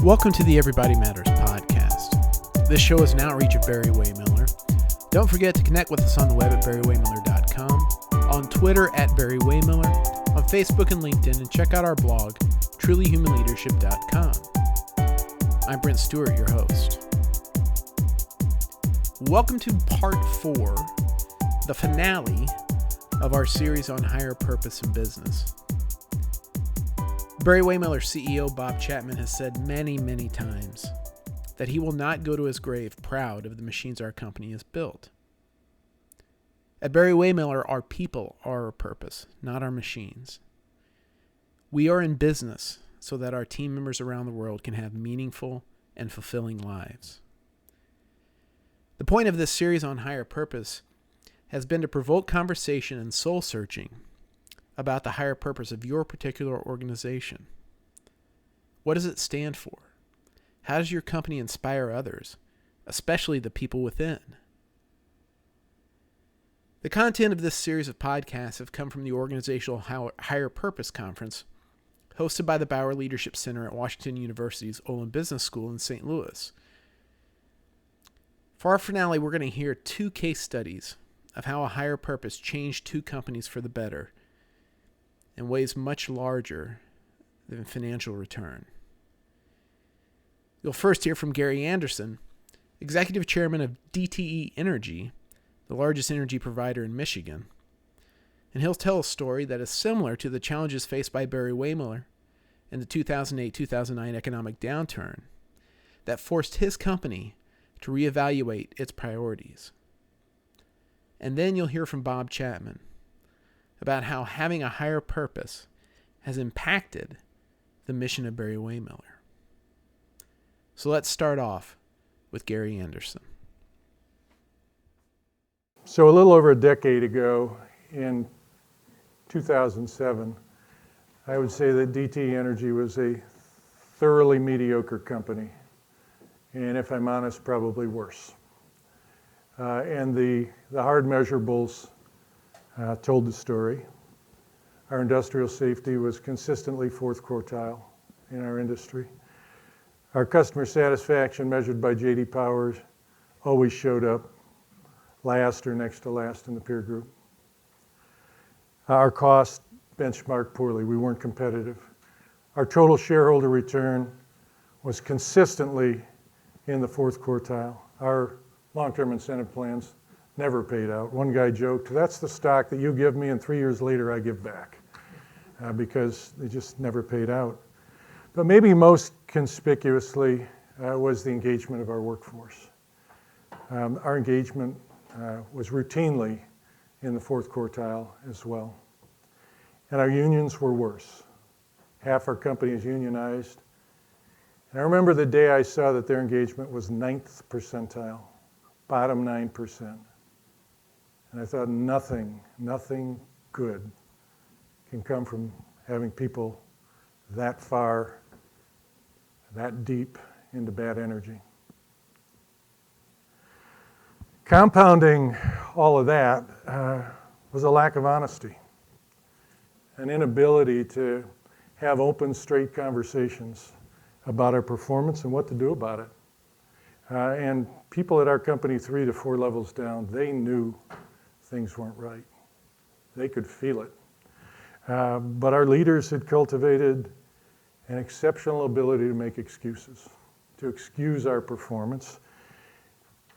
Welcome to the Everybody Matters podcast. This show is an outreach of Barry-Wehmiller. Don't forget to connect with us on the web at barry-wehmiller.com, on Twitter at Barry-Wehmiller, on Facebook and LinkedIn, and check out our blog, trulyhumanleadership.com. I'm Brent Stewart, your host. Welcome to part 4, the finale of our series on higher purpose in business. Barry-Wehmiller CEO Bob Chapman has said many, many times that he will not go to his grave proud of the machines our company has built. At Barry-Wehmiller, our people are our purpose, not our machines. We are in business so that our team members around the world can have meaningful and fulfilling lives. The point of this series on higher purpose has been to provoke conversation and soul searching about the higher purpose of your particular organization. What does it stand for? How does your company inspire others, especially the people within? The content of this series of podcasts have come from the Organizational Higher Purpose Conference hosted by the Bauer Leadership Center at Washington University's Olin Business School in St. Louis. For our finale, we're going to hear 2 case studies of how a higher purpose changed 2 companies for the better in ways much larger than financial return. You'll first hear from Gerry Anderson, Executive Chairman of DTE Energy, the largest energy provider in Michigan. And he'll tell a story that is similar to the challenges faced by Barry-Wehmiller in the 2008-2009 economic downturn that forced his company to reevaluate its priorities. And then you'll hear from Bob Chapman about how having a higher purpose has impacted the mission of Barry-Wehmiller. So let's start off with Gerry Anderson. So a little over a decade ago, in 2007, I would say that DTE Energy was a thoroughly mediocre company, and if I'm honest, probably worse. And the hard measurables told the story. Our industrial safety was consistently 4th quartile in our industry. Our customer satisfaction measured by J.D. Power always showed up last or next to last in the peer group. Our cost benchmarked poorly. We weren't competitive. Our total shareholder return was consistently in the 4th quartile. Our long-term incentive plans never paid out. One guy joked, "That's the stock that you give me and 3 years later I give back," because they just never paid out. But maybe most conspicuously was the engagement of our workforce. Our engagement was routinely in the 4th quartile as well. And our unions were worse. Half our company is unionized. And I remember the day I saw that their engagement was 9th percentile, bottom 9%. And I thought nothing good can come from having people that far, that deep into bad energy. Compounding all of that was a lack of honesty, an inability to have open, straight conversations about our performance and what to do about it. And people at our company 3 to 4 levels down, they knew things weren't right. They could feel it. But our leaders had cultivated an exceptional ability to make excuses, to excuse our performance.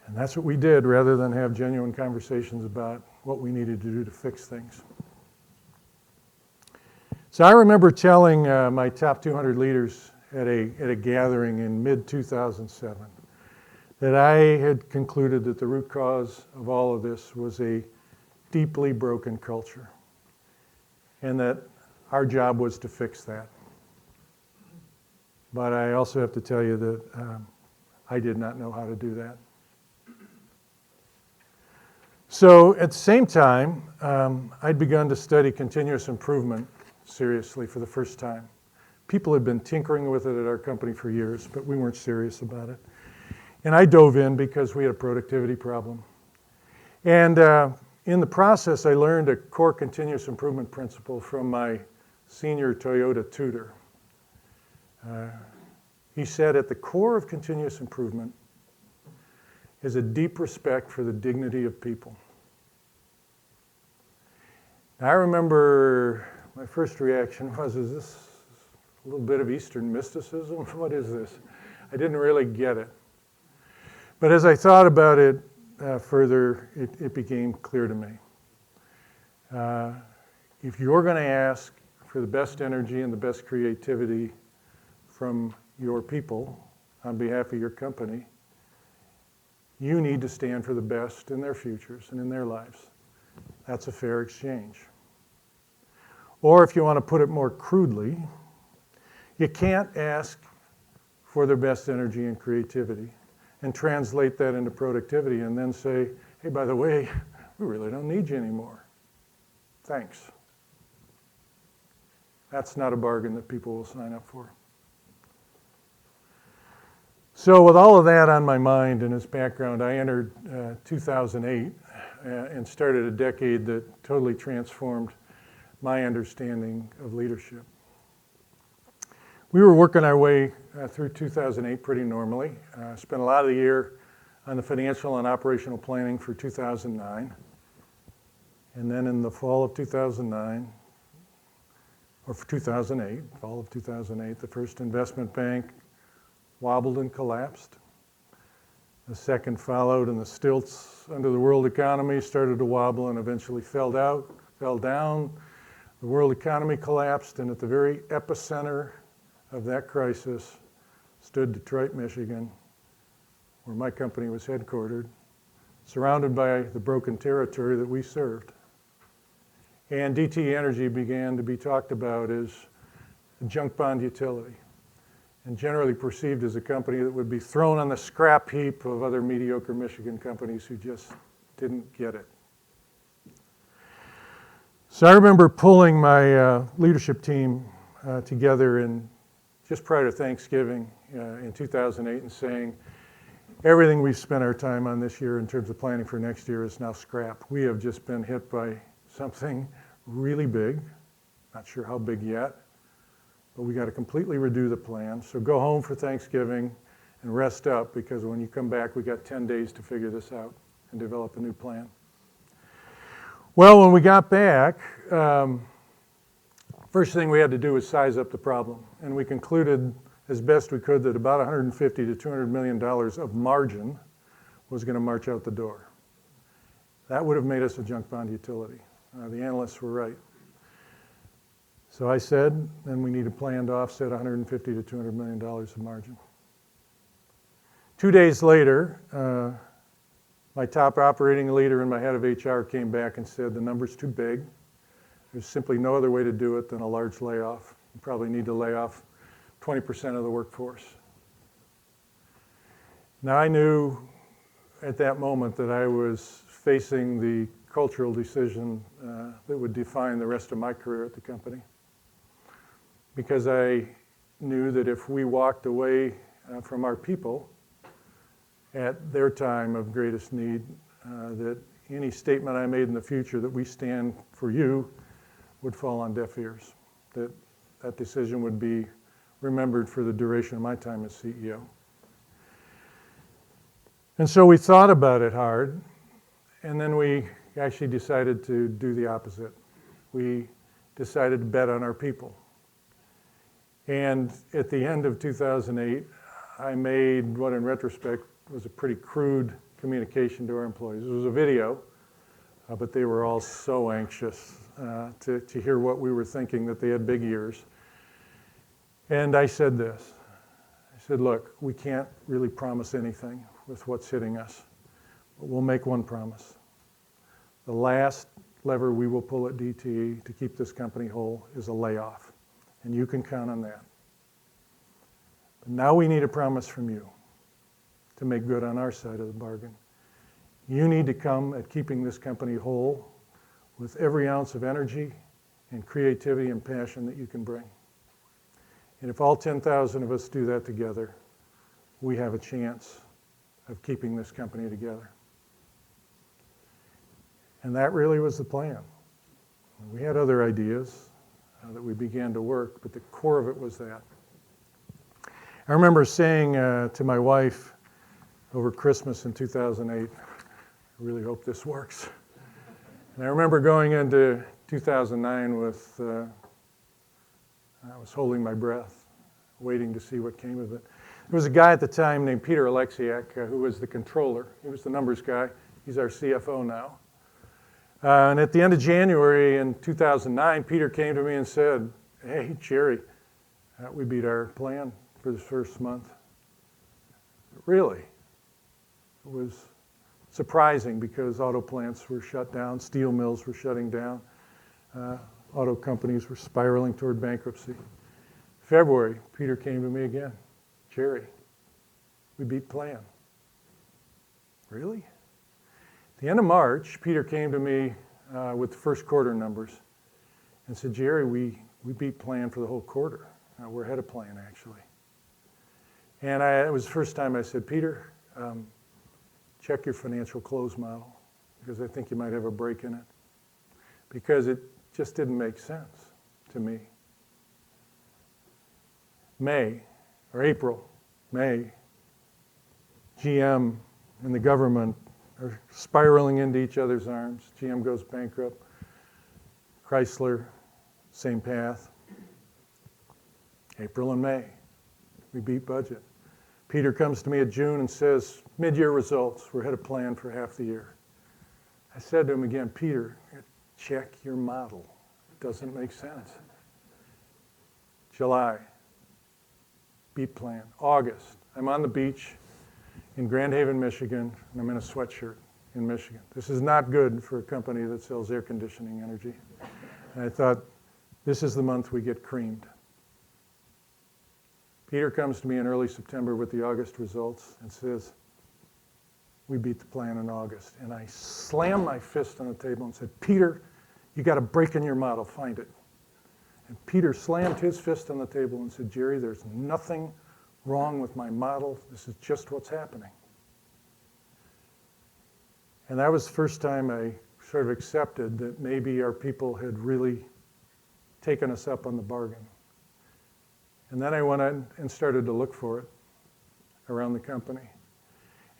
And that's what we did rather than have genuine conversations about what we needed to do to fix things. So I remember telling my top 200 leaders at a gathering in mid-2007 that I had concluded that the root cause of all of this was a deeply broken culture, and that our job was to fix that. But I also have to tell you that I did not know how to do that. So at the same time, I'd begun to study continuous improvement seriously for the first time. People had been tinkering with it at our company for years, but we weren't serious about it. And I dove in because we had a productivity problem. And in the process, I learned a core continuous improvement principle from my senior Toyota tutor. He said, at the core of continuous improvement is a deep respect for the dignity of people. Now, I remember my first reaction was, is this a little bit of Eastern mysticism? What is this? I didn't really get it. But as I thought about it further, it became clear to me. If you're going to ask for the best energy and the best creativity from your people on behalf of your company, you need to stand for the best in their futures and in their lives. That's a fair exchange. Or if you want to put it more crudely, you can't ask for their best energy and creativity and translate that into productivity and then say, hey, by the way, we really don't need you anymore. Thanks. That's not a bargain that people will sign up for. So with all of that on my mind and as background, I entered 2008 and started a decade that totally transformed my understanding of leadership. We were working our way through 2008 pretty normally. Spent a lot of the year on the financial and operational planning for 2009. And then in the fall of 2009, or for 2008, fall of 2008, the first investment bank wobbled and collapsed. The second followed, and the stilts under the world economy started to wobble and eventually fell down. The world economy collapsed, and at the very epicenter of that crisis stood Detroit, Michigan, where my company was headquartered, surrounded by the broken territory that we served. And DTE Energy began to be talked about as a junk bond utility, and generally perceived as a company that would be thrown on the scrap heap of other mediocre Michigan companies who just didn't get it. So I remember pulling my leadership team together just prior to Thanksgiving in 2008 and saying, everything we've spent our time on this year in terms of planning for next year is now scrap. We have just been hit by something really big, not sure how big yet, but we got to completely redo the plan. So go home for Thanksgiving and rest up, because when you come back, we got 10 days to figure this out and develop a new plan. Well, when we got back, first thing we had to do was size up the problem. And we concluded as best we could that about $150 to $200 million of margin was going to march out the door. That would have made us a junk bond utility. The analysts were right. So I said, then we need a plan to offset $150 to $200 million of margin. 2 days later, my top operating leader and my head of HR came back and said, the number's too big. There's simply no other way to do it than a large layoff. You probably need to lay off 20% of the workforce. Now, I knew at that moment that I was facing the cultural decision that would define the rest of my career at the company, because I knew that if we walked away from our people at their time of greatest need, that any statement I made in the future that we stand for you would fall on deaf ears, that decision would be remembered for the duration of my time as CEO. And so we thought about it hard, and then we actually decided to do the opposite. We decided to bet on our people. And at the end of 2008, I made what in retrospect was a pretty crude communication to our employees. It was a video, but they were all so anxious to hear what we were thinking, that they had big ears. And I said this. I said, look, we can't really promise anything with what's hitting us, but we'll make one promise. The last lever we will pull at DTE to keep this company whole is a layoff, and you can count on that. But now we need a promise from you to make good on our side of the bargain. You need to come at keeping this company whole with every ounce of energy and creativity and passion that you can bring. And if all 10,000 of us do that together, we have a chance of keeping this company together. And that really was the plan. We had other ideas that we began to work, but the core of it was that. I remember saying to my wife over Christmas in 2008, I really hope this works. And I remember going into 2009 with, I was holding my breath, waiting to see what came of it. There was a guy at the time named Peter Alexiak who was the controller. He was the numbers guy. He's our CFO now. And at the end of January in 2009, Peter came to me and said, "Hey, Gerry, we beat our plan for this first month." Really? It was surprising because auto plants were shut down, steel mills were shutting down, auto companies were spiraling toward bankruptcy. February, Peter came to me again. "Gerry, we beat plan." Really? At the end of March, Peter came to me with the first quarter numbers and said, "Gerry, we beat plan for the whole quarter. We're ahead of plan, actually." And it was the first time I said, "Peter, check your financial close model because I think you might have a break in it." Because it just didn't make sense to me. May, GM and the government are spiraling into each other's arms. GM goes bankrupt. Chrysler, same path. April and May, we beat budget. Peter comes to me in June and says, "Mid-year results, we're ahead of plan for half the year." I said to him again, "Peter, check your model. It doesn't make sense." July, beat plan. August, I'm on the beach in Grand Haven, Michigan, and I'm in a sweatshirt in Michigan. This is not good for a company that sells air conditioning energy. And I thought, this is the month we get creamed. Peter comes to me in early September with the August results and says, "We beat the plan in August." And I slammed my fist on the table and said, "Peter, you got a break in your model, find it." And Peter slammed his fist on the table and said, "Gerry, there's nothing wrong with my model. This is just what's happening." And that was the first time I sort of accepted that maybe our people had really taken us up on the bargain. And then I went on and started to look for it around the company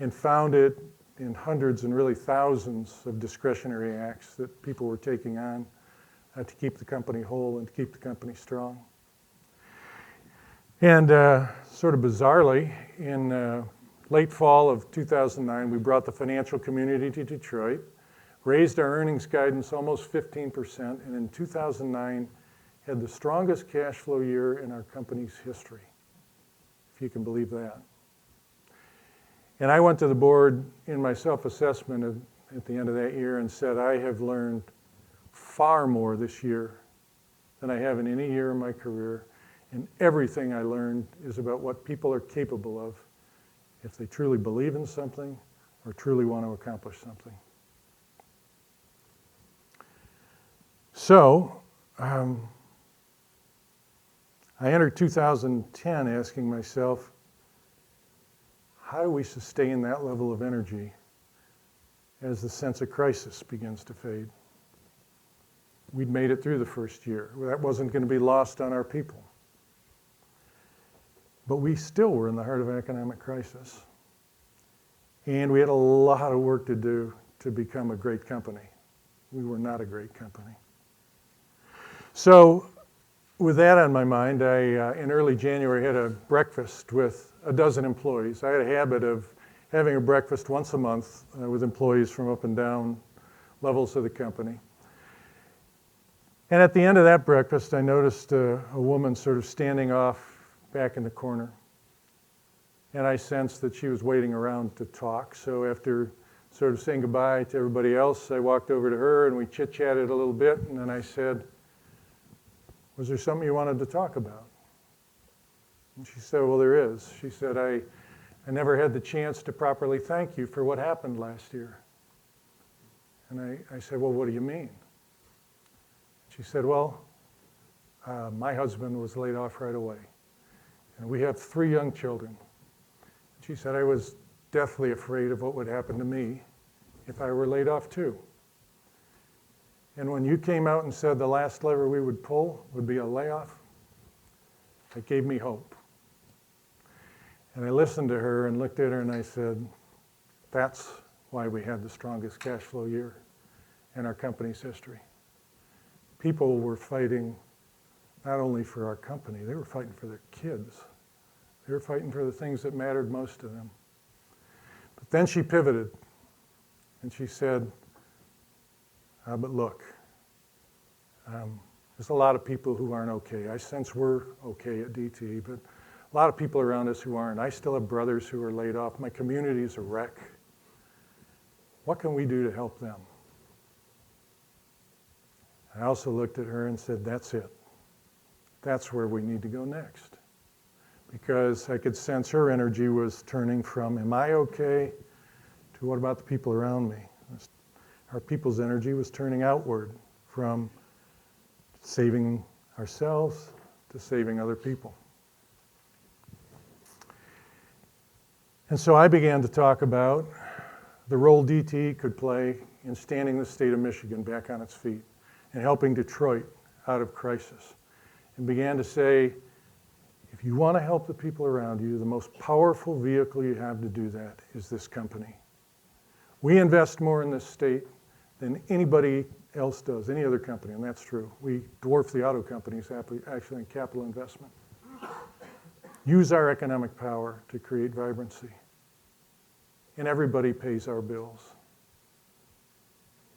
and found it in hundreds and really thousands of discretionary acts that people were taking on to keep the company whole and to keep the company strong. And sort of bizarrely, in late fall of 2009, we brought the financial community to Detroit, raised our earnings guidance almost 15%, and in 2009 had the strongest cash flow year in our company's history, if you can believe that. And I went to the board in my self-assessment at the end of that year and said, "I have learned far more this year than I have in any year in my career, and everything I learned is about what people are capable of if they truly believe in something or truly want to accomplish something." So, I entered 2010 asking myself, how do we sustain that level of energy as the sense of crisis begins to fade? We'd made it through the first year. That wasn't going to be lost on our people. But we still were in the heart of an economic crisis. And we had a lot of work to do to become a great company. We were not a great company. So, with that on my mind, I, in early January, had a breakfast with a dozen employees. I had a habit of having a breakfast once a month with employees from up and down levels of the company. And at the end of that breakfast, I noticed a woman sort of standing off back in the corner. And I sensed that she was waiting around to talk. So after sort of saying goodbye to everybody else, I walked over to her and we chit-chatted a little bit. And then I said, "Was there something you wanted to talk about?" And she said, "Well, there is." She said, I never had the chance to properly thank you for what happened last year." And I said, "Well, what do you mean?" She said, "Well, my husband was laid off right away. And we have 3 young children." She said, "I was deathly afraid of what would happen to me if I were laid off too. And when you came out and said the last lever we would pull would be a layoff, it gave me hope." And I listened to her and looked at her and I said, that's why we had the strongest cash flow year in our company's history. People were fighting not only for our company, they were fighting for their kids. They were fighting for the things that mattered most to them. But then she pivoted and she said, but look, there's a lot of people who aren't okay. I sense we're okay at DTE, but a lot of people around us who aren't. I still have brothers who are laid off. My community is a wreck. What can we do to help them? I also looked at her and said, that's it. That's where we need to go next. Because I could sense her energy was turning from, am I okay, to what about the people around me? Our people's energy was turning outward from saving ourselves to saving other people. And so I began to talk about the role DTE could play in standing the state of Michigan back on its feet and helping Detroit out of crisis. And began to say, if you want to help the people around you, the most powerful vehicle you have to do that is this company. We invest more in this state than anybody else does, any other company, and that's true. We dwarf the auto companies actually in capital investment. Use our economic power to create vibrancy. And everybody pays our bills.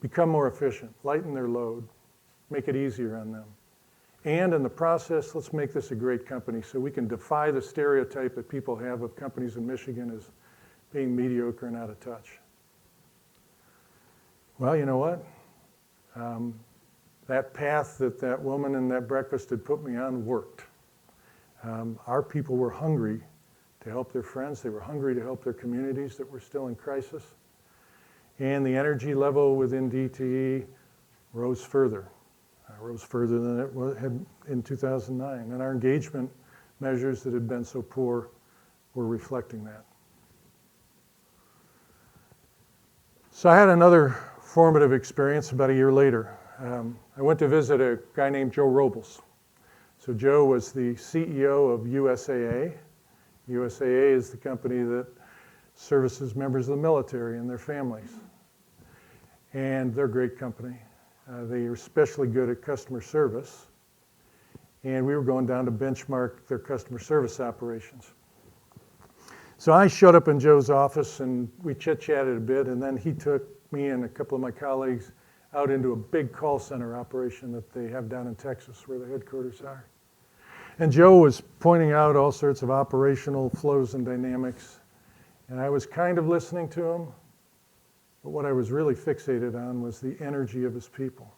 Become more efficient, lighten their load, make it easier on them. And in the process, let's make this a great company so we can defy the stereotype that people have of companies in Michigan as being mediocre and out of touch. Well, you know what? That path that woman in that breakfast had put me on worked. Our people were hungry to help their friends. They were hungry to help their communities that were still in crisis. And the energy level within DTE rose further than it had in 2009. And our engagement measures that had been so poor were reflecting that. So I had another formative experience about a year later. I went to visit a guy named Joe Robles. So Joe was the CEO of USAA. USAA is the company that services members of the military and their families. And they're a great company. They are especially good at customer service. And we were going down to benchmark their customer service operations. So I showed up in Joe's office and we chit-chatted a bit, and then he took me and a couple of my colleagues out into a big call center operation that they have down in Texas where the headquarters are. And Joe was pointing out all sorts of operational flows and dynamics, and I was kind of listening to him, but what I was really fixated on was the energy of his people.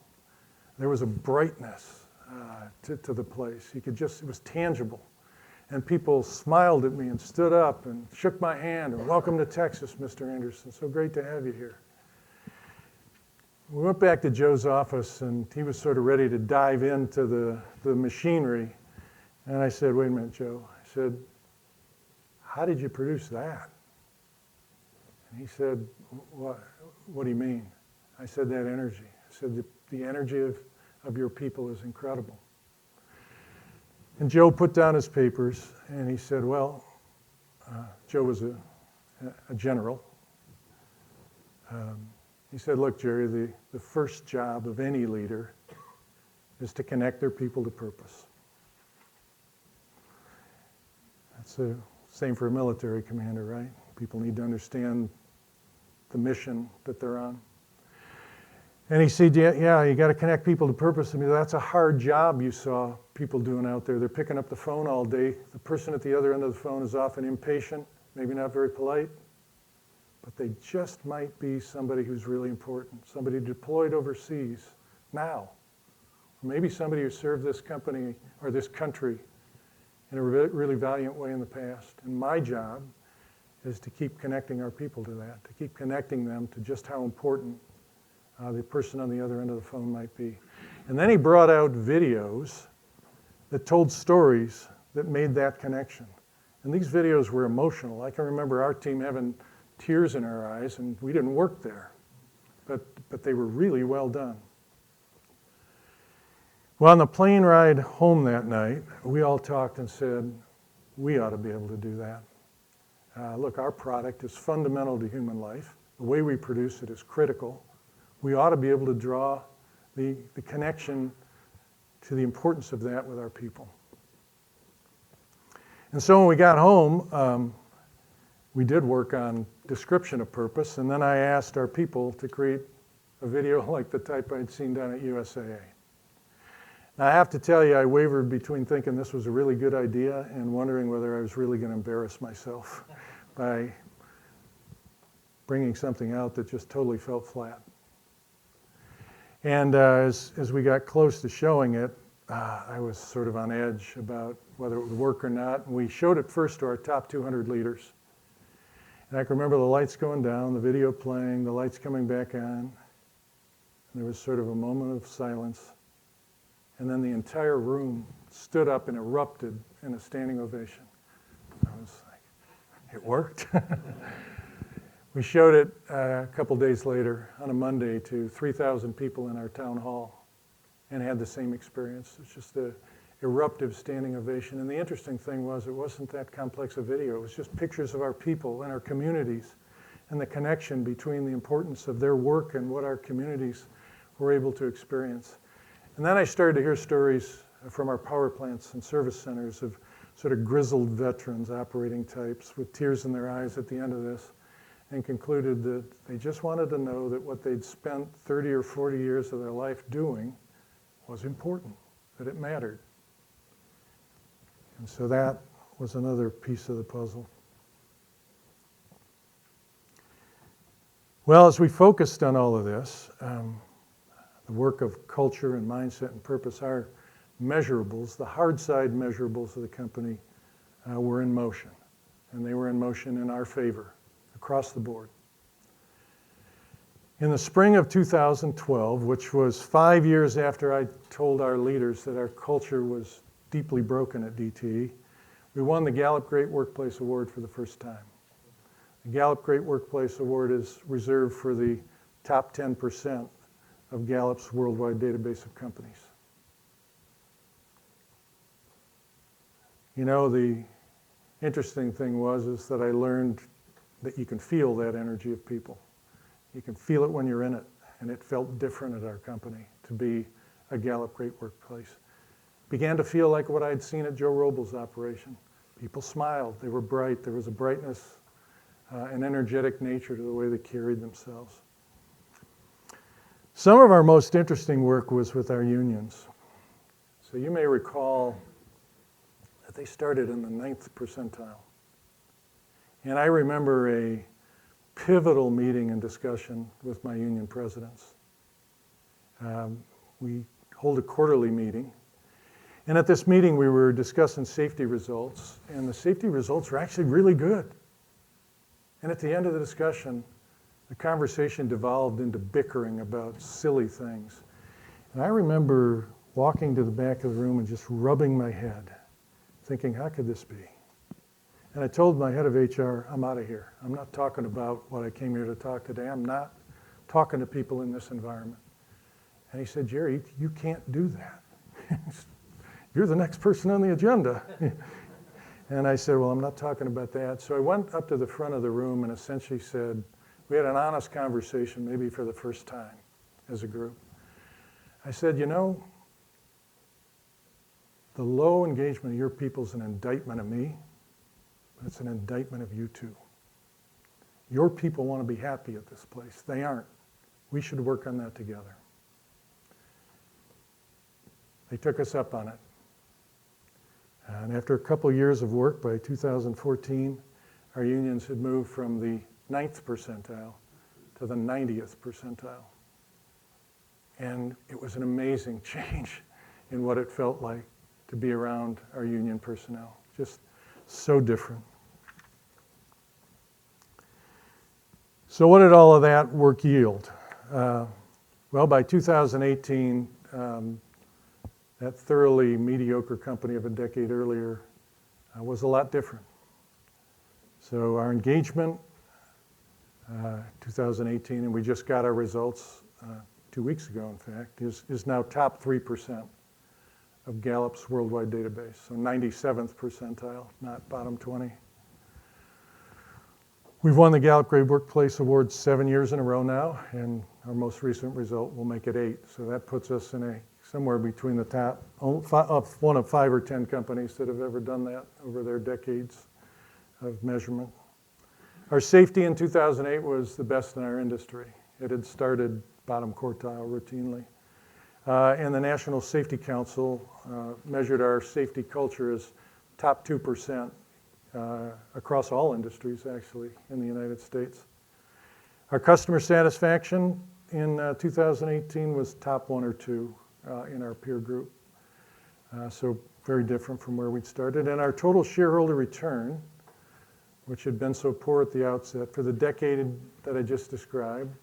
There was a brightness to the place. It was tangible. And people smiled at me and stood up and shook my hand and welcome to Texas, Mr. Anderson. So great to have you here. We went back to Joe's office and he was sort of ready to dive into the machinery. And I said, wait a minute, Joe. I said, how did you produce that? And he said, what do you mean? I said, that energy. I said, the energy of your people is incredible. And Joe put down his papers and he said, well, Joe was a general. He said, look, Gerry, the first job of any leader is to connect their people to purpose. That's the same for a military commander, right? People need to understand the mission that they're on. And he said, yeah, you got to connect people to purpose. I mean, that's a hard job you saw people doing out there. They're picking up the phone all day. The person at the other end of the phone is often impatient, maybe not very polite, but they just might be somebody who's really important, somebody deployed overseas now, or maybe somebody who served this company or this country in a really valiant way in the past. And my job is to keep connecting our people to that, to keep connecting them to just how important the person on the other end of the phone might be. And then he brought out videos that told stories that made that connection. And these videos were emotional. I can remember our team having tears in our eyes, and we didn't work there. But they were really well done. Well, on the plane ride home that night, we all talked and said, we ought to be able to do that. look, our product is fundamental to human life. The way we produce it is critical. We ought to be able to draw the connection to the importance of that with our people. And so when we got home, we did work on description of purpose, and then I asked our people to create a video like the type I'd seen done at USAA. Now, I have to tell you, I wavered between thinking this was a really good idea and wondering whether I was really going to embarrass myself by bringing something out that just totally felt flat. And as we got close to showing it, I was sort of on edge about whether it would work or not. And we showed it first to our top 200 leaders. And I can remember the lights going down, the video playing, the lights coming back on. And there was sort of a moment of silence. And then the entire room stood up and erupted in a standing ovation. I was like, it worked. We showed it a couple days later on a Monday to 3,000 people in our town hall and had the same experience. It's just an eruptive standing ovation. And the interesting thing was it wasn't that complex a video. It was just pictures of our people and our communities and the connection between the importance of their work and what our communities were able to experience. And then I started to hear stories from our power plants and service centers of sort of grizzled veterans, operating types, with tears in their eyes at the end of this, and concluded that they just wanted to know that what they'd spent 30 or 40 years of their life doing was important, that it mattered. And so that was another piece of the puzzle. Well, as we focused on all of this, the work of culture and mindset and purpose, our measurables, the hard side measurables of the company were in motion. And they were in motion in our favor across the board. In the spring of 2012, which was 5 years after I told our leaders that our culture was deeply broken at DTE, we won the Gallup Great Workplace Award for the first time. The Gallup Great Workplace Award is reserved for the top 10% of Gallup's worldwide database of companies. You know, the interesting thing is that I learned that you can feel that energy of people. You can feel it when you're in it, and it felt different at our company to be a Gallup Great Workplace. Began to feel like what I'd seen at Joe Robles' operation. People smiled, they were bright, there was a brightness, an energetic nature to the way they carried themselves. Some of our most interesting work was with our unions. So you may recall that they started in the 9th percentile. And I remember a pivotal meeting and discussion with my union presidents. We hold a quarterly meeting. And at this meeting, we were discussing safety results. And the safety results were actually really good. And at the end of the discussion, the conversation devolved into bickering about silly things. And I remember walking to the back of the room and just rubbing my head, thinking, how could this be? And I told my head of HR, I'm out of here. I'm not talking about what I came here to talk today. I'm not talking to people in this environment. And he said, Gerry, you can't do that. You're the next person on the agenda. And I said, well, I'm not talking about that. So I went up to the front of the room and essentially said, we had an honest conversation, maybe for the first time as a group. I said, you know, the low engagement of your people is an indictment of me, but it's an indictment of you too. Your people want to be happy at this place. They aren't. We should work on that together. They took us up on it. And after a couple of years of work, by 2014, our unions had moved from the 9th percentile to the 90th percentile. And it was an amazing change in what it felt like to be around our union personnel. Just so different. So what did all of that work yield? Well, by 2018, that thoroughly mediocre company of a decade earlier was a lot different. So our engagement, 2018, and we just got our results 2 weeks ago, in fact, is now top 3% of Gallup's worldwide database. So 97th percentile, not bottom 20. We've won the Gallup Great Workplace Award 7 years in a row now, and our most recent result will make it 8. So that puts us in somewhere between the top, one of 5 or 10 companies that have ever done that over their decades of measurement. Our safety in 2008 was the best in our industry. It had started bottom quartile routinely. And the National Safety Council measured our safety culture as top 2% across all industries, actually, in the United States. Our customer satisfaction in 2018 was top 1 or 2 in our peer group. So very different from where we'd started. And our total shareholder return, which had been so poor at the outset, for the decade that I just described,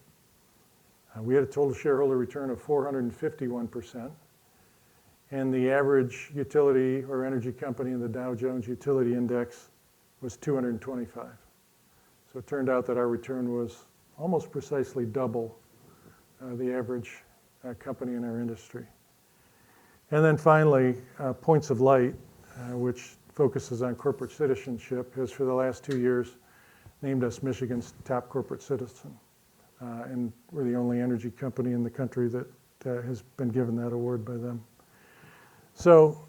we had a total shareholder return of 451%, and the average utility or energy company in the Dow Jones Utility Index was 225. So it turned out that our return was almost precisely double the average company in our industry. And then finally, Points of Light, which focuses on corporate citizenship, has for the last 2 years named us Michigan's top corporate citizen. And we're the only energy company in the country that has been given that award by them. So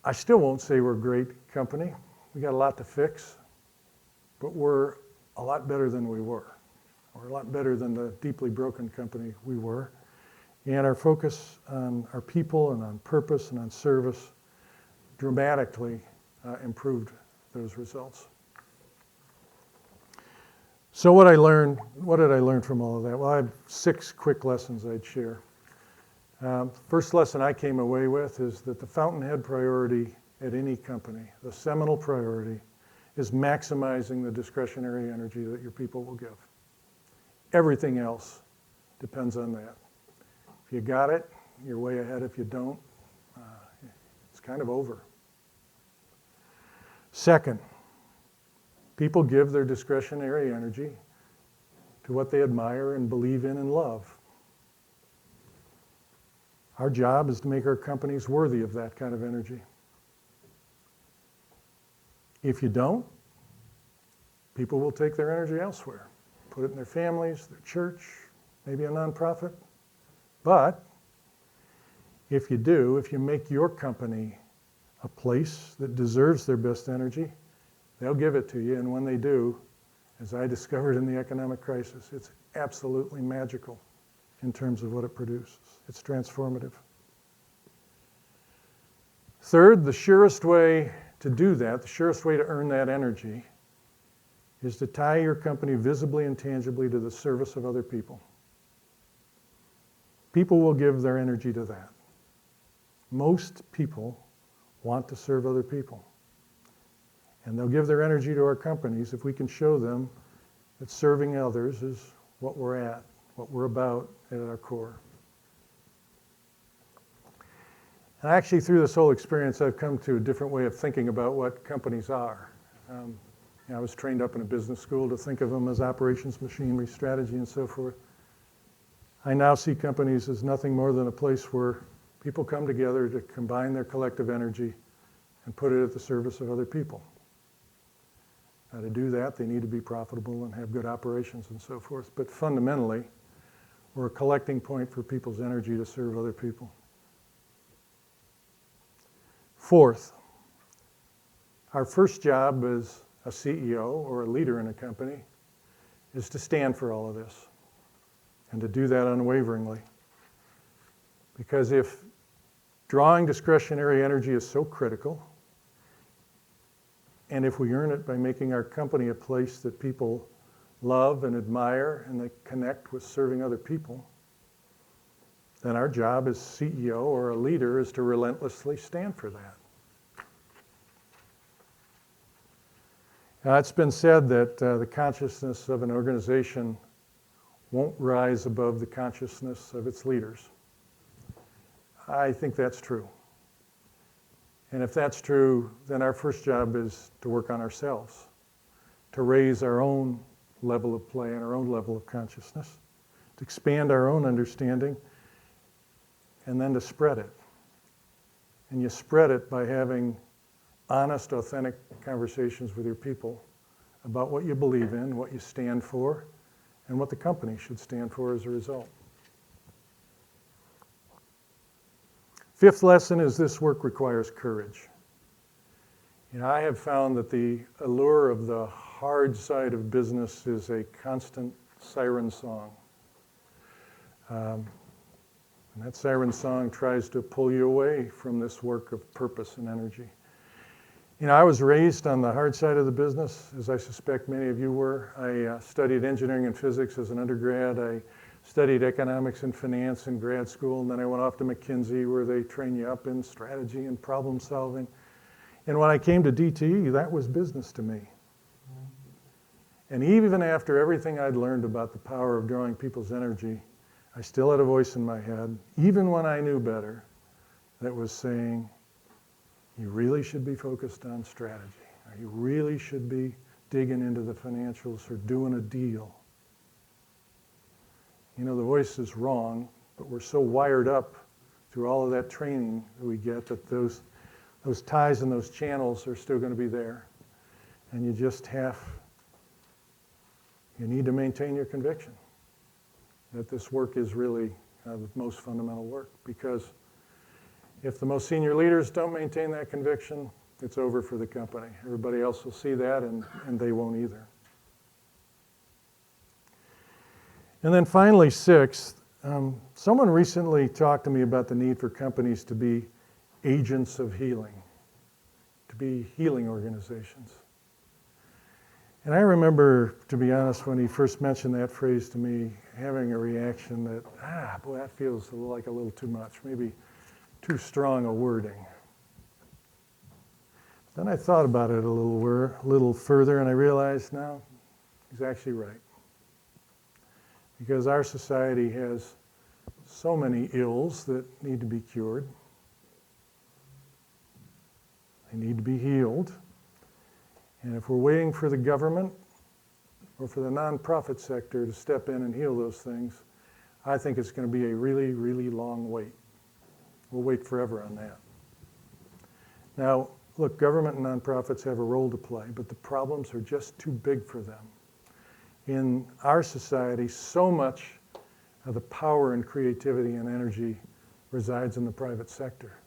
I still won't say we're a great company. We got a lot to fix, but we're a lot better than we were. We're a lot better than the deeply broken company we were. And our focus on our people and on purpose and on service dramatically improved those results. So what did I learn from all of that? Well, I have 6 quick lessons I'd share. First lesson I came away with is that the fountainhead priority at any company, the seminal priority, is maximizing the discretionary energy that your people will give. Everything else depends on that. If you got it, you're way ahead. If you don't, it's kind of over. Second, people give their discretionary energy to what they admire and believe in and love. Our job is to make our companies worthy of that kind of energy. If you don't, people will take their energy elsewhere, put it in their families, their church, maybe a nonprofit. But if you do, if you make your company a place that deserves their best energy, they'll give it to you, and when they do, as I discovered in the economic crisis, it's absolutely magical in terms of what it produces. It's transformative. Third, the surest way to do that, the surest way to earn that energy, is to tie your company visibly and tangibly to the service of other people. People will give their energy to that. Most people want to serve other people. And they'll give their energy to our companies if we can show them that serving others is what we're at, what we're about at our core. And actually, through this whole experience, I've come to a different way of thinking about what companies are. I was trained up in a business school to think of them as operations, machinery, strategy, and so forth. I now see companies as nothing more than a place where people come together to combine their collective energy and put it at the service of other people. Now, to do that, they need to be profitable and have good operations and so forth. But fundamentally, we're a collecting point for people's energy to serve other people. Fourth, our first job as a CEO or a leader in a company is to stand for all of this and to do that unwaveringly. Because if drawing discretionary energy is so critical, and if we earn it by making our company a place that people love and admire and they connect with serving other people, then our job as CEO or a leader is to relentlessly stand for that. It's been said that the consciousness of an organization won't rise above the consciousness of its leaders. I think that's true. And if that's true, then our first job is to work on ourselves, to raise our own level of play and our own level of consciousness, to expand our own understanding, and then to spread it. And you spread it by having honest, authentic conversations with your people about what you believe in, what you stand for, and what the company should stand for as a result. Fifth lesson is this work requires courage. I have found that the allure of the hard side of business is a constant siren song. And that siren song tries to pull you away from this work of purpose and energy. I was raised on the hard side of the business, as I suspect many of you were. I studied engineering and physics as an undergrad. I studied economics and finance in grad school, and then I went off to McKinsey, where they train you up in strategy and problem solving. And when I came to DTE, that was business to me. And even after everything I'd learned about the power of drawing people's energy, I still had a voice in my head, even when I knew better, that was saying, you really should be focused on strategy, or you really should be digging into the financials or doing a deal. The voice is wrong, but we're so wired up through all of that training that we get that those ties and those channels are still going to be there. And you need to maintain your conviction that this work is really the most fundamental work, because if the most senior leaders don't maintain that conviction, it's over for the company. Everybody else will see that, and they won't either. And then finally, sixth, someone recently talked to me about the need for companies to be agents of healing, to be healing organizations. And I remember, to be honest, when he first mentioned that phrase to me, having a reaction that, that feels like a little too much, maybe too strong a wording. Then I thought about it a little further, and I realized, no, he's actually right. Because our society has so many ills that need to be cured. They need to be healed. And if we're waiting for the government or for the nonprofit sector to step in and heal those things, I think it's going to be a really, really long wait. We'll wait forever on that. Now, look, government and nonprofits have a role to play, but the problems are just too big for them. In our society, so much of the power and creativity and energy resides in the private sector,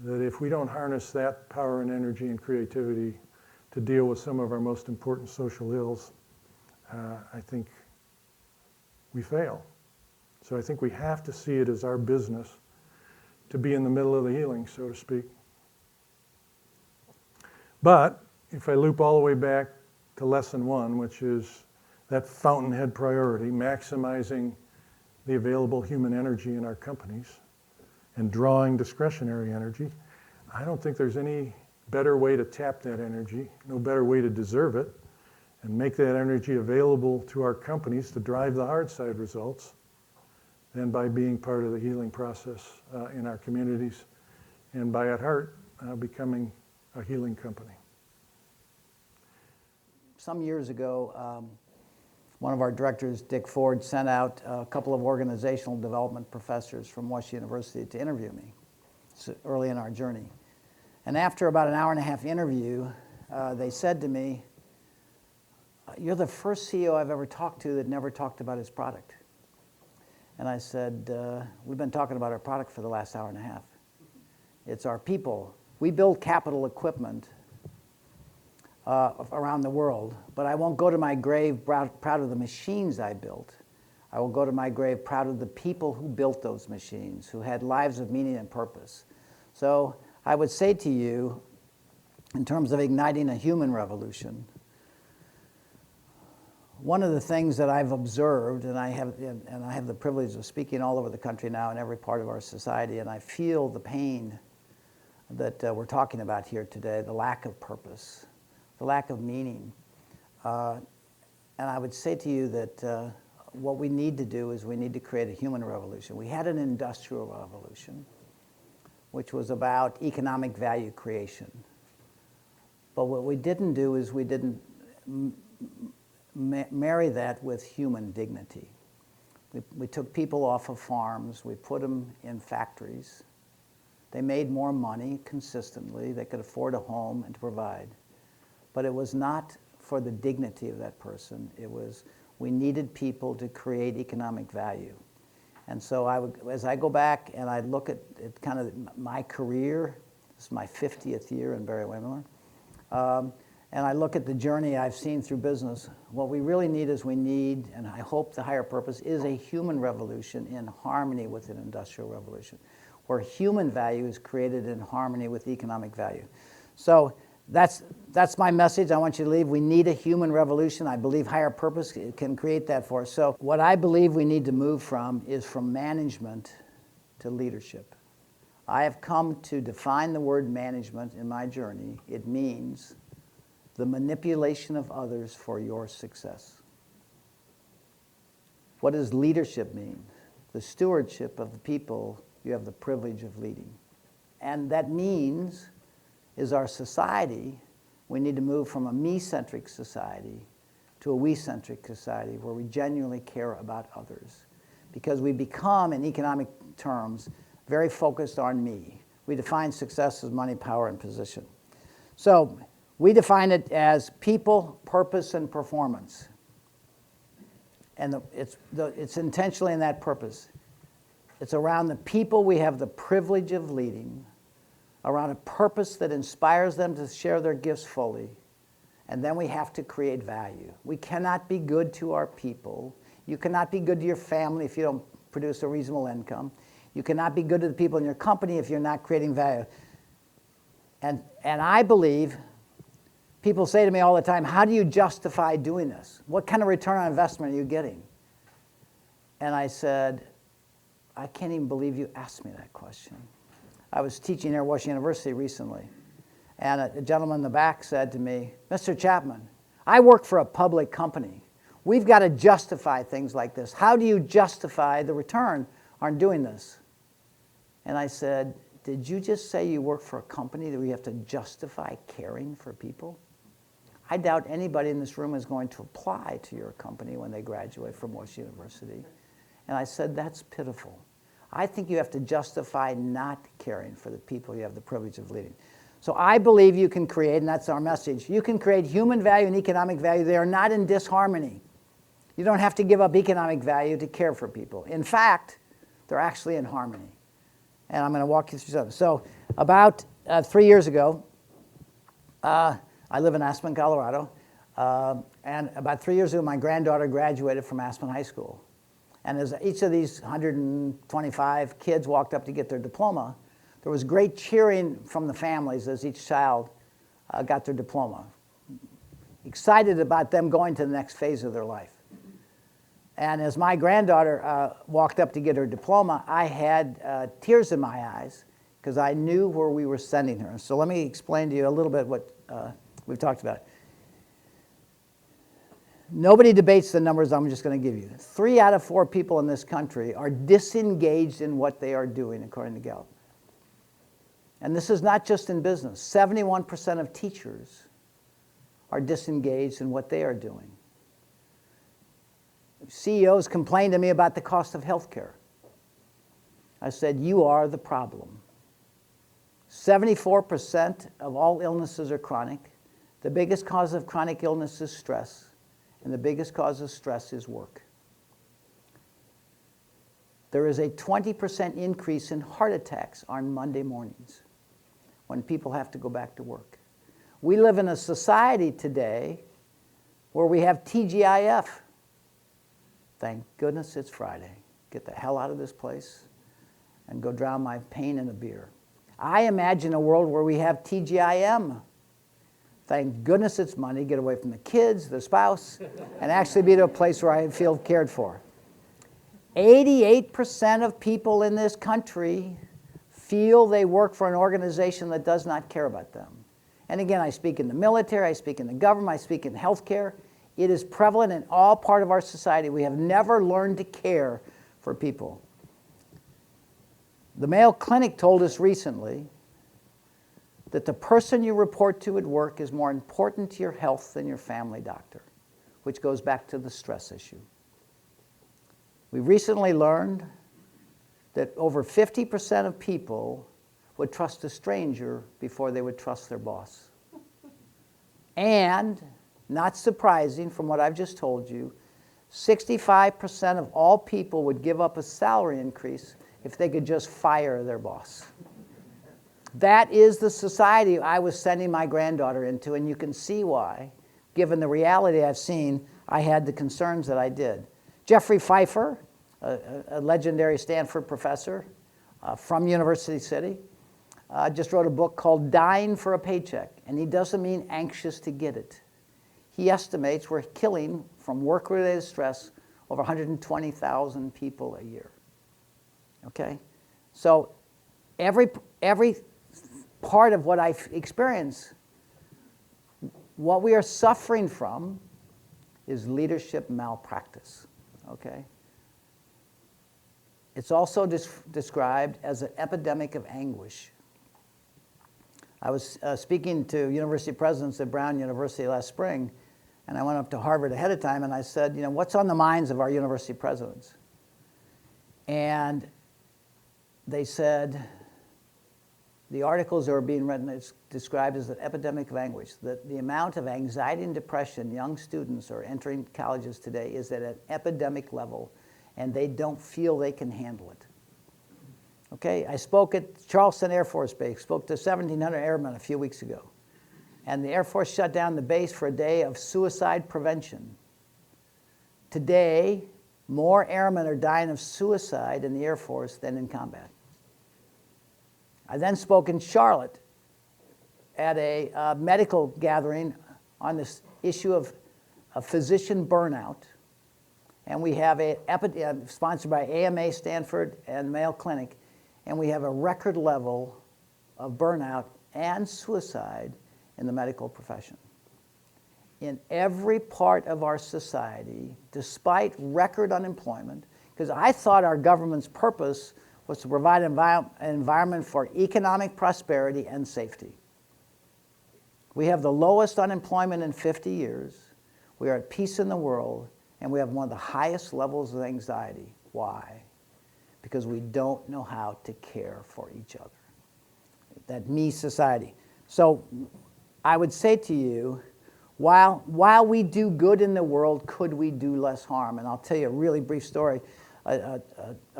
that if we don't harness that power and energy and creativity to deal with some of our most important social ills, I think we fail. So I think we have to see it as our business to be in the middle of the healing, so to speak. But if I loop all the way back to lesson one, which is that fountainhead priority, maximizing the available human energy in our companies and drawing discretionary energy, I don't think there's any better way to tap that energy, no better way to deserve it, and make that energy available to our companies to drive the hard side results than by being part of the healing process in our communities, and by at heart becoming a healing company. Some years ago, one of our directors, Dick Ford, sent out a couple of organizational development professors from Washington University to interview me early in our journey. And after about an hour-and-a-half interview, they said to me, "You're the first CEO I've ever talked to that never talked about his product." And I said, "We've been talking about our product for the last hour and a half. It's our people. We build capital equipment around the world, but I won't go to my grave proud of the machines I built. I will go to my grave proud of the people who built those machines, who had lives of meaning and purpose." So I would say to you, in terms of igniting a human revolution, one of the things that I've observed, and I have the privilege of speaking all over the country now in every part of our society, and I feel the pain that we're talking about here today, the lack of purpose, the lack of meaning. And I would say to you that what we need to do is we need to create a human revolution. We had an industrial revolution, which was about economic value creation. But what we didn't do is we didn't marry that with human dignity. We took people off of farms, we put them in factories. They made more money consistently, they could afford a home and to provide. But it was not for the dignity of that person. It was, we needed people to create economic value. And so as I go back and I look at kind of my career, this is my 50th year in Barry-Wehmiller, and I look at the journey I've seen through business, what we really need is and I hope the higher purpose is a human revolution in harmony with an industrial revolution, where human value is created in harmony with economic value. So that's my message I want you to leave. We need a human revolution. I believe higher purpose can create that for us. So what I believe we need to move from is from management to leadership. I have come to define the word management in my journey. It means the manipulation of others for your success. What does leadership mean? The stewardship of the people you have the privilege of leading. And that means, is our society, we need to move from a me-centric society to a we-centric society where we genuinely care about others. Because we become, in economic terms, very focused on me. We define success as money, power, and position. So we define it as people, purpose, and performance. And it's intentionally in that purpose. It's around the people we have the privilege of leading, around a purpose that inspires them to share their gifts fully, and then we have to create value. We cannot be good to our people. You cannot be good to your family if you don't produce a reasonable income. You cannot be good to the people in your company if you're not creating value. And I believe, people say to me all the time, how do you justify doing this? What kind of return on investment are you getting? And I said, I can't even believe you asked me that question. I was teaching here at Washington University recently, and a gentleman in the back said to me, Mr. Chapman, I work for a public company. We've got to justify things like this. How do you justify the return on doing this? And I said, did you just say you work for a company that we have to justify caring for people? I doubt anybody in this room is going to apply to your company when they graduate from Washington University. And I said, that's pitiful. I think you have to justify not caring for the people you have the privilege of leading. So I believe you can create, and that's our message, you can create human value and economic value. They are not in disharmony. You don't have to give up economic value to care for people. In fact, they're actually in harmony. And I'm going to walk you through something. So about 3 years ago, I live in Aspen, Colorado, and about 3 years ago, my granddaughter graduated from Aspen High School. And as each of these 125 kids walked up to get their diploma, there was great cheering from the families as each child got their diploma, excited about them going to the next phase of their life. And as my granddaughter walked up to get her diploma, I had tears in my eyes because I knew where we were sending her. So let me explain to you a little bit what we've talked about. Nobody debates the numbers I'm just going to give you. 3 out of 4 people in this country are disengaged in what they are doing, according to Gallup. And this is not just in business. 71% of teachers are disengaged in what they are doing. CEOs complain to me about the cost of health care. I said, you are the problem. 74% of all illnesses are chronic. The biggest cause of chronic illness is stress. And the biggest cause of stress is work. There is a 20% increase in heart attacks on Monday mornings when people have to go back to work. We live in a society today where we have TGIF. Thank goodness it's Friday. Get the hell out of this place and go drown my pain in a beer. I imagine a world where we have TGIM. Thank goodness it's Monday, get away from the kids, the spouse, and actually be to a place where I feel cared for. 88% of people in this country feel they work for an organization that does not care about them. And again, I speak in the military, I speak in the government, I speak in healthcare. It is prevalent in all part of our society. We have never learned to care for people. The Mayo Clinic told us recently that the person you report to at work is more important to your health than your family doctor, which goes back to the stress issue. We recently learned that over 50% of people would trust a stranger before they would trust their boss. And not surprising from what I've just told you, 65% of all people would give up a salary increase if they could just fire their boss. That is the society I was sending my granddaughter into, and you can see why, given the reality I've seen, I had the concerns that I did. Jeffrey Pfeiffer, a legendary Stanford professor from University City, just wrote a book called Dying for a Paycheck, and he doesn't mean anxious to get it. He estimates we're killing from work-related stress over 120,000 people a year. Okay? So every part of what I experience, what we are suffering from is leadership malpractice. Okay? It's also described as an epidemic of anguish. I was speaking to university presidents at Brown University last spring, and I went up to Harvard ahead of time, and I said, you know, what's on the minds of our university presidents? And they said, the articles that are being written is described as an epidemic of anguish, that the amount of anxiety and depression young students are entering colleges today is at an epidemic level, and they don't feel they can handle it. Okay, I spoke at Charleston Air Force Base, spoke to 1,700 airmen a few weeks ago. And the Air Force shut down the base for a day of suicide prevention. Today, more airmen are dying of suicide in the Air Force than in combat. I then spoke in Charlotte at a medical gathering on this issue of physician burnout. And we have sponsored by AMA, Stanford, and Mayo Clinic. And we have a record level of burnout and suicide in the medical profession. In every part of our society, despite record unemployment, because I thought our government's purpose was to provide an environment for economic prosperity and safety. We have the lowest unemployment in 50 years. We are at peace in the world, and we have one of the highest levels of anxiety. Why? Because we don't know how to care for each other. That me society. So I would say to you, while we do good in the world, could we do less harm? And I'll tell you a really brief story. A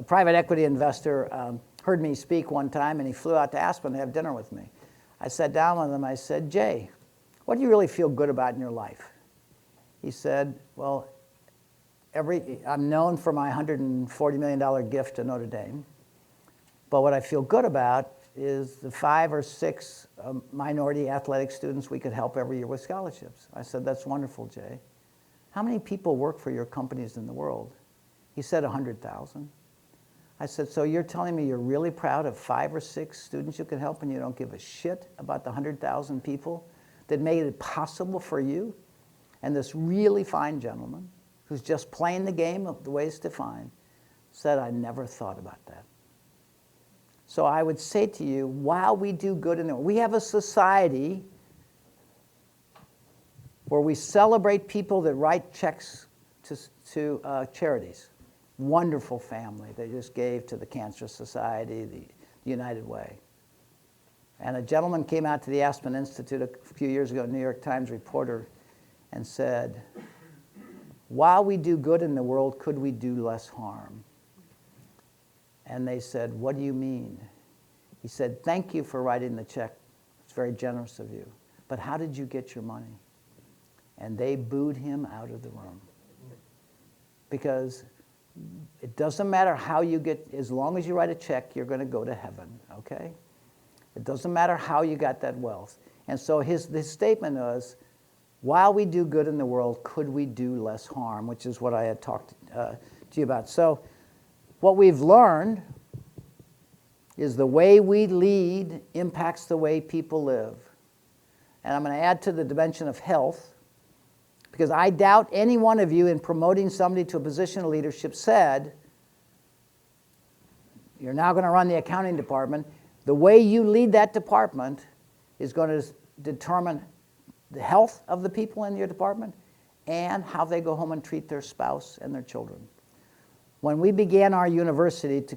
private equity investor heard me speak one time, and he flew out to Aspen to have dinner with me. I sat down with him. I said, Jay, what do you really feel good about in your life? He said, well, I'm known for my $140 million gift to Notre Dame, but what I feel good about is the 5 or 6 minority athletic students we could help every year with scholarships. I said, that's wonderful, Jay. How many people work for your companies in the world? He said 100,000. I said, so you're telling me you're really proud of 5 or 6 students you could help and you don't give a shit about the 100,000 people that made it possible for you? And this really fine gentleman, who's just playing the game of the way it's defined, said, I never thought about that. So I would say to you, while we do good in the world, we have a society where we celebrate people that write checks to charities. Wonderful family. They just gave to the Cancer Society, the United Way. And a gentleman came out to the Aspen Institute a few years ago, a New York Times reporter, and said, while we do good in the world, could we do less harm? And they said, what do you mean? He said, thank you for writing the check. It's very generous of you. But how did you get your money? And they booed him out of the room. Because it doesn't matter how you get, as long as you write a check, you're going to go to heaven, okay? It doesn't matter how you got that wealth. And so his statement was, while we do good in the world, could we do less harm? Which is what I had talked to you about. So what we've learned is the way we lead impacts the way people live. And I'm going to add to the dimension of health, because I doubt any one of you in promoting somebody to a position of leadership said, you're now going to run the accounting department. The way you lead that department is going to determine the health of the people in your department and how they go home and treat their spouse and their children. When we began our university to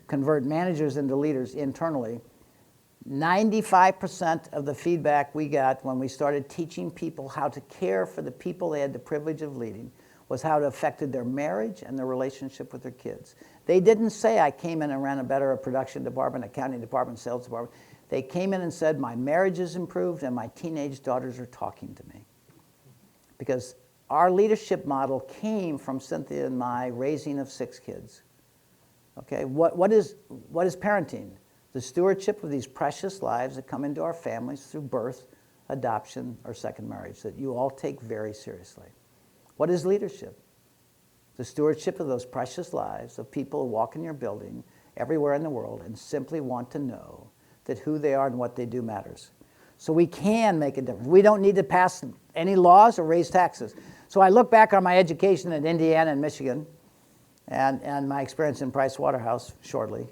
convert managers into leaders internally, 95% of the feedback we got when we started teaching people how to care for the people they had the privilege of leading was how it affected their marriage and their relationship with their kids. They didn't say, I came in and ran a better production department, accounting department, sales department. They came in and said, my marriage is improved and my teenage daughters are talking to me. Because our leadership model came from Cynthia and my raising of 6 kids. Okay, what is parenting? The stewardship of these precious lives that come into our families through birth, adoption, or second marriage that you all take very seriously. What is leadership? The stewardship of those precious lives of people who walk in your building everywhere in the world and simply want to know that who they are and what they do matters. So we can make a difference. We don't need to pass any laws or raise taxes. So I look back on my education in Indiana and Michigan and my experience in Price Waterhouse shortly.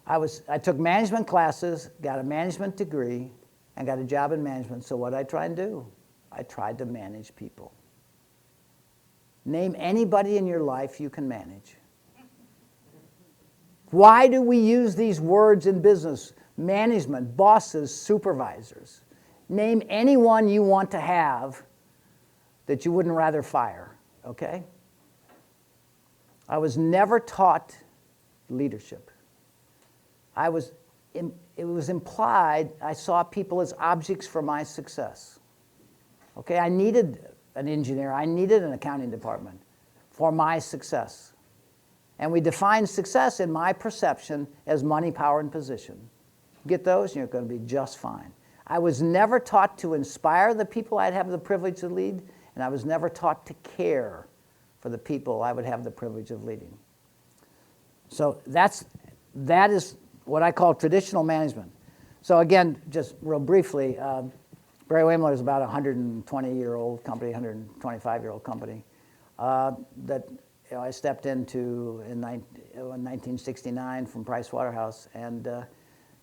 I took management classes, got a management degree, and got a job in management. So what did I try and do? I tried to manage people. Name anybody in your life you can manage. Why do we use these words in business? Management, bosses, supervisors. Name anyone you want to have that you wouldn't rather fire, okay? I was never taught leadership. It was implied I saw people as objects for my success. Okay, I needed an engineer, I needed an accounting department for my success. And we define success in my perception as money, power, and position. Get those and you're going to be just fine. I was never taught to inspire the people I'd have the privilege to lead, and I was never taught to care for the people I would have the privilege of leading. So that is what I call traditional management. So again, just real briefly, Barry-Wehmiller is about a 120-year-old company, 125-year-old company that I stepped into in 1969 from Price Waterhouse, and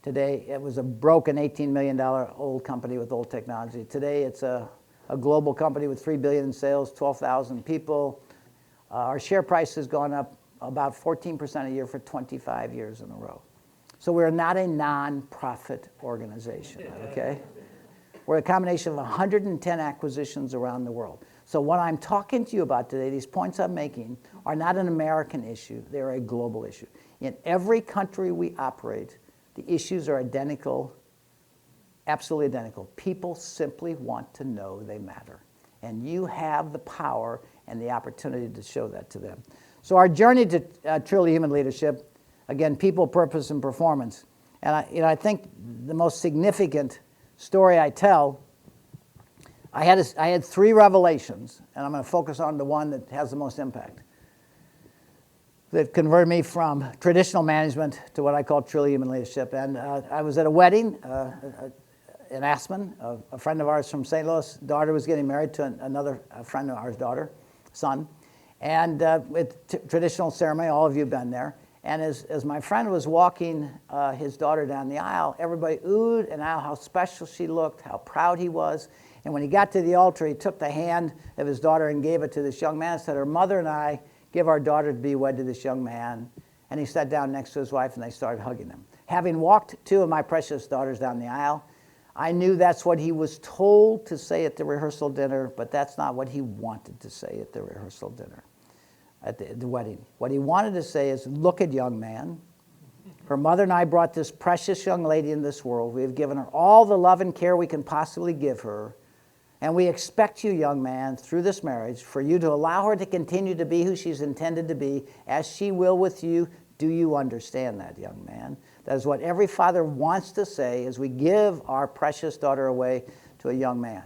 today it was a broken $18 million old company with old technology. Today it's a global company with $3 billion in sales, 12,000 people. Our share price has gone up about 14% a year for 25 years in a row. So we're not a non-profit organization, okay? We're a combination of 110 acquisitions around the world. So what I'm talking to you about today, these points I'm making, are not an American issue. They're a global issue. In every country we operate, the issues are identical, absolutely identical. People simply want to know they matter. And you have the power and the opportunity to show that to them. So our journey to truly human leadership, again, people, purpose, and performance. And I think the most significant story I tell, I had 3 revelations, and I'm going to focus on the one that has the most impact, that converted me from traditional management to what I call truly human leadership. And I was at a wedding in Aspen. A friend of ours from St. Louis, daughter was getting married to another friend of ours' son. And with traditional ceremony, all of you have been there. And as my friend was walking his daughter down the aisle, everybody oohed and ahhed how special she looked, how proud he was. And when he got to the altar, he took the hand of his daughter and gave it to this young man and said, her mother and I give our daughter to be wed to this young man. And he sat down next to his wife and they started hugging him. Having walked 2 of my precious daughters down the aisle, I knew that's what he was told to say at the rehearsal dinner, but that's not what he wanted to say at the rehearsal dinner. At the wedding. What he wanted to say is, look at young man. Her mother and I brought this precious young lady in this world. We have given her all the love and care we can possibly give her. And we expect you, young man, through this marriage, for you to allow her to continue to be who she's intended to be, as she will with you. Do you understand that, young man? That is what every father wants to say as we give our precious daughter away to a young man.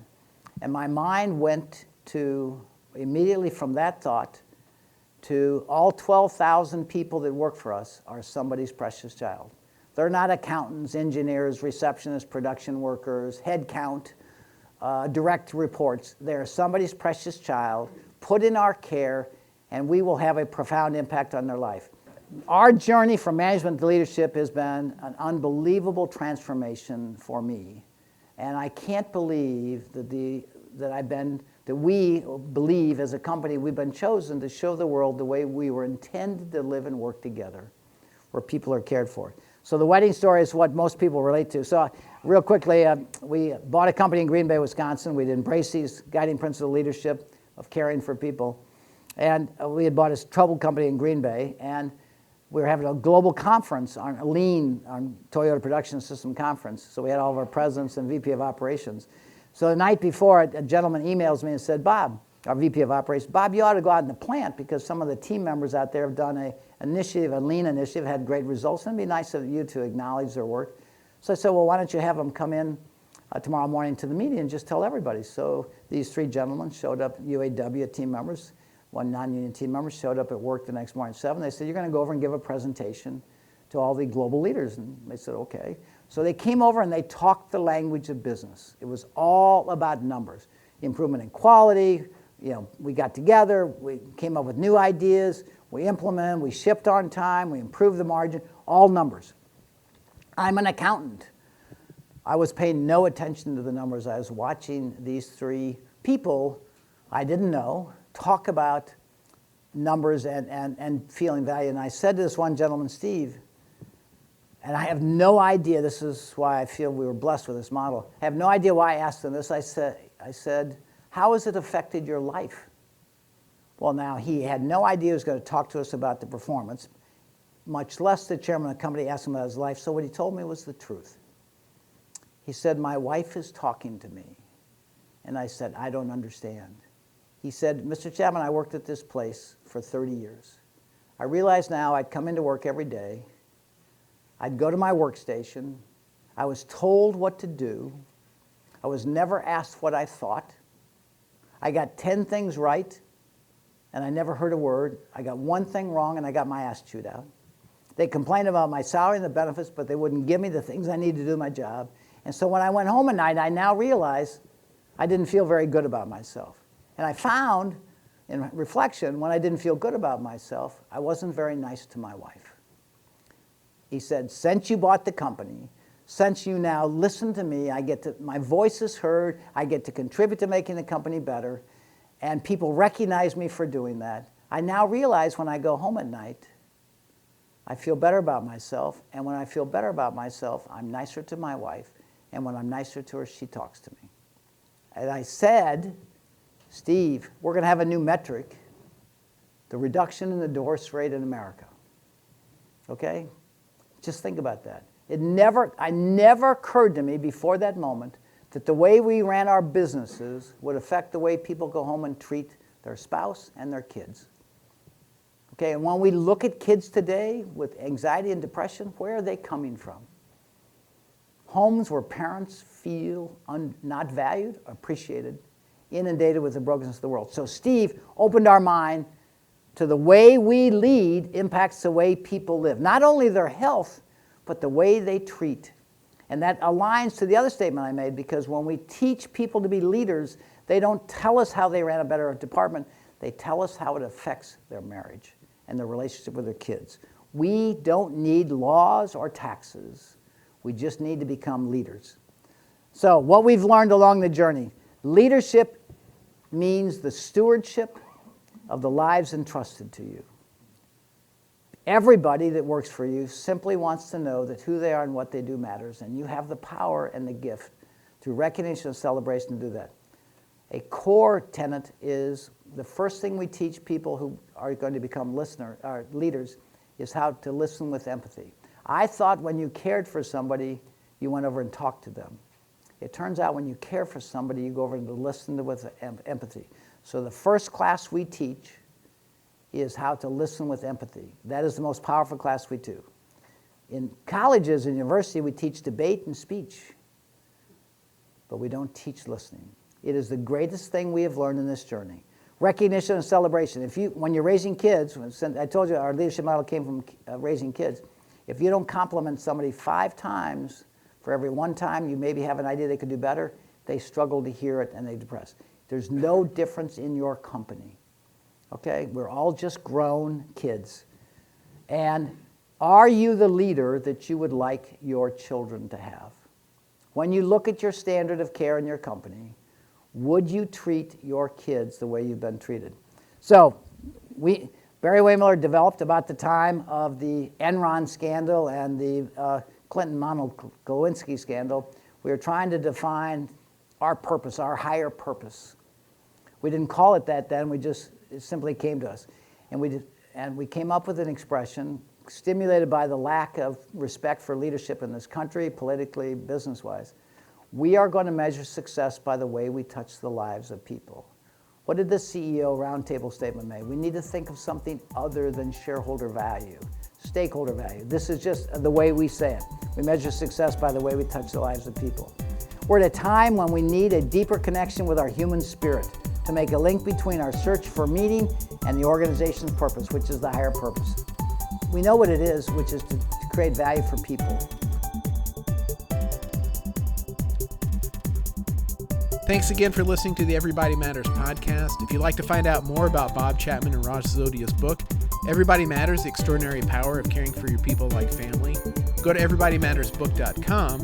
And my mind went to, immediately from that thought, to all 12,000 people that work for us are somebody's precious child. They're not accountants, engineers, receptionists, production workers, head count, direct reports. They're somebody's precious child, put in our care, and we will have a profound impact on their life. Our journey from management to leadership has been an unbelievable transformation for me. And I can't believe that we believe as a company we've been chosen to show the world the way we were intended to live and work together, where people are cared for. So the wedding story is what most people relate to. So real quickly, we bought a company in Green Bay, Wisconsin. We'd embraced these guiding principles of leadership, of caring for people. And we had bought a troubled company in Green Bay, and we were having a global conference on Lean, on Toyota Production System Conference. So we had all of our presidents and VP of Operations. So the night before, a gentleman emails me and said, Bob, our VP of Operations, Bob, you ought to go out in the plant because some of the team members out there have done a Lean initiative, had great results, and it'd be nice of you to acknowledge their work. So I said, well, why don't you have them come in tomorrow morning to the meeting and just tell everybody. So these three gentlemen showed up, UAW team members, one non-union team member showed up at work the next morning at 7. They said, you're going to go over and give a presentation to all the global leaders. And they said, okay. So they came over and they talked the language of business. It was all about numbers, improvement in quality. We got together, we came up with new ideas, we implemented, we shipped on time, we improved the margin, all numbers. I'm an accountant. I was paying no attention to the numbers. I was watching these three people I didn't know talk about numbers and feeling value. And I said to this one gentleman, Steve, and I have no idea, this is why I feel we were blessed with this model. I have no idea why I asked him this. I said, how has it affected your life? Well, now, he had no idea he was going to talk to us about the performance, much less the chairman of the company asked him about his life. So what he told me was the truth. He said, my wife is talking to me. And I said, I don't understand. He said, Mr. Chapman, I worked at this place for 30 years. I realize now I'd come into work every day. I'd go to my workstation. I was told what to do. I was never asked what I thought. I got 10 things right, and I never heard a word. I got one thing wrong, and I got my ass chewed out. They complained about my salary and the benefits, but they wouldn't give me the things I needed to do my job. And so when I went home at night, I now realized I didn't feel very good about myself. And I found, in reflection, when I didn't feel good about myself, I wasn't very nice to my wife. He said, since you bought the company, since you now listen to me, my voice is heard, I get to contribute to making the company better, and people recognize me for doing that. I now realize when I go home at night, I feel better about myself, and when I feel better about myself, I'm nicer to my wife, and when I'm nicer to her, she talks to me. And I said, Steve, we're going to have a new metric, the reduction in the divorce rate in America. Okay? Just think about that. It never occurred to me before that moment that the way we ran our businesses would affect the way people go home and treat their spouse and their kids. Okay, and when we look at kids today with anxiety and depression, where are they coming from? Homes where parents feel not valued, appreciated, inundated with the brokenness of the world. So Steve opened our mind to the way we lead impacts the way people live. Not only their health, but the way they treat. And that aligns to the other statement I made, because when we teach people to be leaders, they don't tell us how they ran a better department. They tell us how it affects their marriage and their relationship with their kids. We don't need laws or taxes. We just need to become leaders. So what we've learned along the journey, leadership means the stewardship of the lives entrusted to you. Everybody that works for you simply wants to know that who they are and what they do matters, and you have the power and the gift through recognition and celebration to do that. A core tenet is the first thing we teach people who are going to become leaders is how to listen with empathy. I thought when you cared for somebody, you went over and talked to them. It turns out when you care for somebody, you go over and listen with empathy. So the first class we teach is how to listen with empathy. That is the most powerful class we do. In colleges and university, we teach debate and speech, but we don't teach listening. It is the greatest thing we have learned in this journey. Recognition and celebration. When you're raising kids, I told you our leadership model came from raising kids. If you don't compliment somebody 5 times for every 1 time you maybe have an idea they could do better, they struggle to hear it and they depress. There's no difference in your company. Okay? We're all just grown kids. And are you the leader that you would like your children to have? When you look at your standard of care in your company, would you treat your kids the way you've been treated? So, Barry-Wehmiller developed about the time of the Enron scandal and the Clinton-Monica Lewinsky scandal. We were trying to define our purpose, our higher purpose. We didn't call it that then, it simply came to us. And we came up with an expression stimulated by the lack of respect for leadership in this country, politically, business-wise. We are going to measure success by the way we touch the lives of people. What did the CEO roundtable statement make? We need to think of something other than shareholder value, stakeholder value. This is just the way we say it. We measure success by the way we touch the lives of people. We're at a time when we need a deeper connection with our human spirit to make a link between our search for meaning and the organization's purpose, which is the higher purpose. We know what it is, which is to create value for people. Thanks again for listening to the Everybody Matters podcast. If you'd like to find out more about Bob Chapman and Raj Zodia's book, Everybody Matters, The Extraordinary Power of Caring for Your People Like Family, go to everybodymattersbook.com.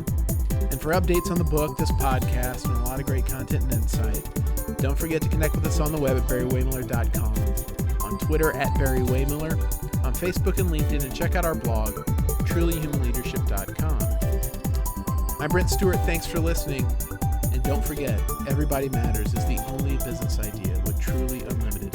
And for updates on the book, this podcast, and a lot of great content and insight, don't forget to connect with us on the web at barry-wehmiller.com, on Twitter at Barry-Wehmiller, on Facebook and LinkedIn, and check out our blog, trulyhumanleadership.com. I'm Brent Stewart. Thanks for listening. And don't forget, Everybody Matters is the only business idea with truly unlimited